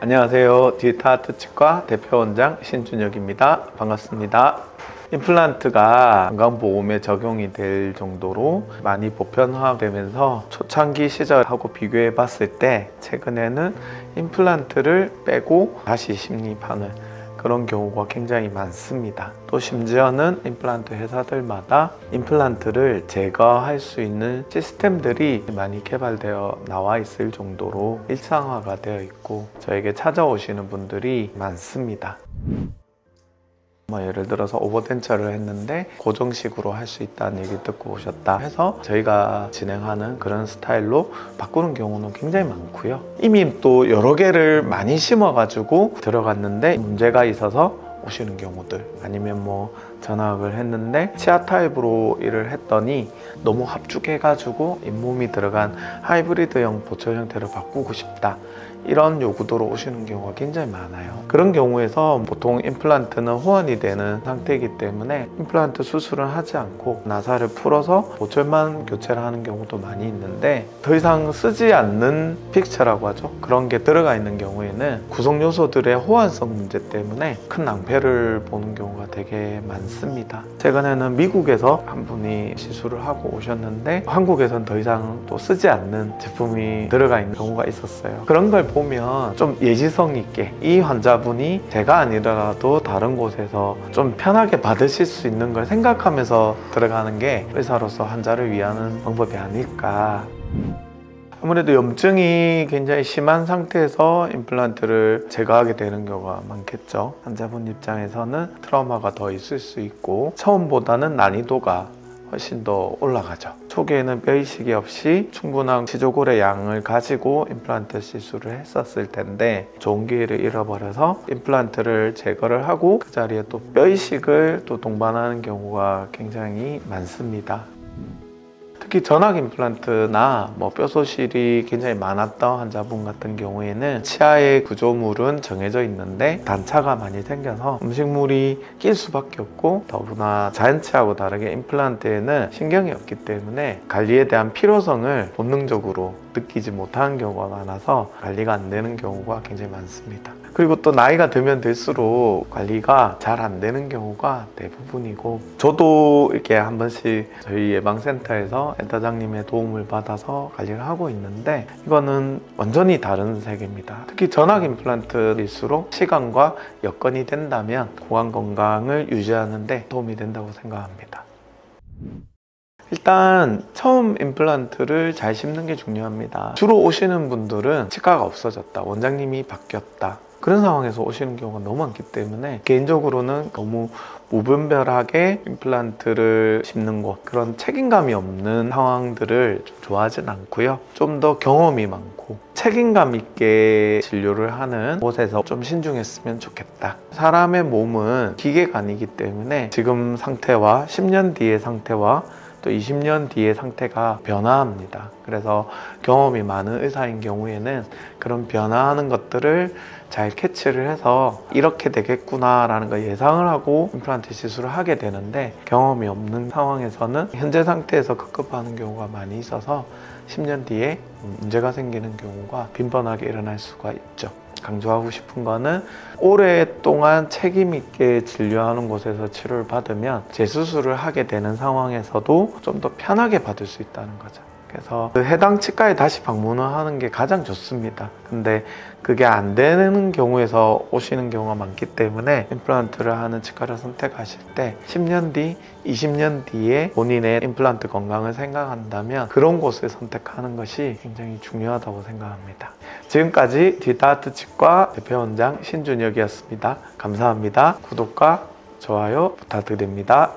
안녕하세요. 디지털아트 치과 대표원장 신준혁입니다. 반갑습니다. 임플란트가 건강보험에 적용이 될 정도로 많이 보편화되면서 초창기 시절하고 비교해 봤을 때 최근에는 임플란트를 빼고 다시 심립하는 그런 경우가 굉장히 많습니다. 또 심지어는 임플란트 회사들마다 임플란트를 제거할 수 있는 시스템들이 많이 개발되어 나와 있을 정도로 일상화가 되어 있고 저에게 찾아오시는 분들이 많습니다. 예를 들어서 오버덴처를 했는데 고정식으로 할 수 있다는 얘기 듣고 오셨다 해서 저희가 진행하는 그런 스타일로 바꾸는 경우는 굉장히 많고요. 이미 또 여러 개를 많이 심어가지고 들어갔는데 문제가 있어서 오시는 경우들, 아니면 전학을 했는데 치아 타입으로 일을 했더니 너무 합죽해가지고 잇몸이 들어간 하이브리드형 보철 형태를 바꾸고 싶다, 이런 요구도로 오시는 경우가 굉장히 많아요. 그런 경우에서 보통 임플란트는 호환이 되는 상태이기 때문에 임플란트 수술은 하지 않고 나사를 풀어서 보철만 교체를 하는 경우도 많이 있는데, 더 이상 쓰지 않는 픽처라고 하죠. 그런 게 들어가 있는 경우에는 구성 요소들의 호환성 문제 때문에 큰 낭패를 보는 경우가 되게 많습니다. 최근에는 미국에서 한 분이 시술을 하고 오셨는데 한국에선 더 이상 또 쓰지 않는 제품이 들어가 있는 경우가 있었어요. 그런 걸 보면 좀 예지성 있게 이 환자분이 제가 아니더라도 다른 곳에서 좀 편하게 받으실 수 있는 걸 생각하면서 들어가는 게 의사로서 환자를 위하는 방법이 아닐까. 아무래도 염증이 굉장히 심한 상태에서 임플란트를 제거하게 되는 경우가 많겠죠. 환자분 입장에서는 트라우마가 더 있을 수 있고 처음보다는 난이도가 훨씬 더 올라가죠. 초기에는 뼈이식이 없이 충분한 치조골의 양을 가지고 임플란트 시술을 했었을 텐데 좋은 기회를 잃어버려서 임플란트를 제거를 하고 그 자리에 또 뼈이식을 또 동반하는 경우가 굉장히 많습니다. 특히 전악 임플란트나 뼈소실이 굉장히 많았던 환자분 같은 경우에는 치아의 구조물은 정해져 있는데 단차가 많이 생겨서 음식물이 낄 수밖에 없고, 더구나 자연치하고 다르게 임플란트에는 신경이 없기 때문에 관리에 대한 필요성을 본능적으로 느끼지 못하는 경우가 많아서 관리가 안 되는 경우가 굉장히 많습니다. 그리고 또 나이가 들면 들수록 관리가 잘 안 되는 경우가 대부분이고, 저도 이렇게 한 번씩 저희 예방센터에서 엔터장님의 도움을 받아서 관리를 하고 있는데 이거는 완전히 다른 세계입니다. 특히 전악 임플란트일수록 시간과 여건이 된다면 구강 건강을 유지하는 데 도움이 된다고 생각합니다. 일단 처음 임플란트를 잘 심는 게 중요합니다. 주로 오시는 분들은 치과가 없어졌다, 원장님이 바뀌었다, 그런 상황에서 오시는 경우가 너무 많기 때문에 개인적으로는 너무 무분별하게 임플란트를 심는 곳, 그런 책임감이 없는 상황들을 좀 좋아하진 않고요. 좀 더 경험이 많고 책임감 있게 진료를 하는 곳에서 좀 신중했으면 좋겠다. 사람의 몸은 기계가 아니기 때문에 지금 상태와 10년 뒤의 상태와 또 20년 뒤의 상태가 변화합니다. 그래서 경험이 많은 의사인 경우에는 그런 변화하는 것들을 잘 캐치를 해서 이렇게 되겠구나 라는 걸 예상을 하고 임플란트 시술을 하게 되는데, 경험이 없는 상황에서는 현재 상태에서 급급하는 경우가 많이 있어서 10년 뒤에 문제가 생기는 경우가 빈번하게 일어날 수가 있죠. 강조하고 싶은 거는 오랫동안 책임 있게 진료하는 곳에서 치료를 받으면 재수술을 하게 되는 상황에서도 좀 더 편하게 받을 수 있다는 거죠. 그래서 해당 치과에 다시 방문을 하는 게 가장 좋습니다. 근데 그게 안 되는 경우에서 오시는 경우가 많기 때문에 임플란트를 하는 치과를 선택하실 때 10년 뒤, 20년 뒤에 본인의 임플란트 건강을 생각한다면 그런 곳을 선택하는 것이 굉장히 중요하다고 생각합니다. 지금까지 디지털아트 치과 대표원장 신준혁이었습니다. 감사합니다. 구독과 좋아요 부탁드립니다.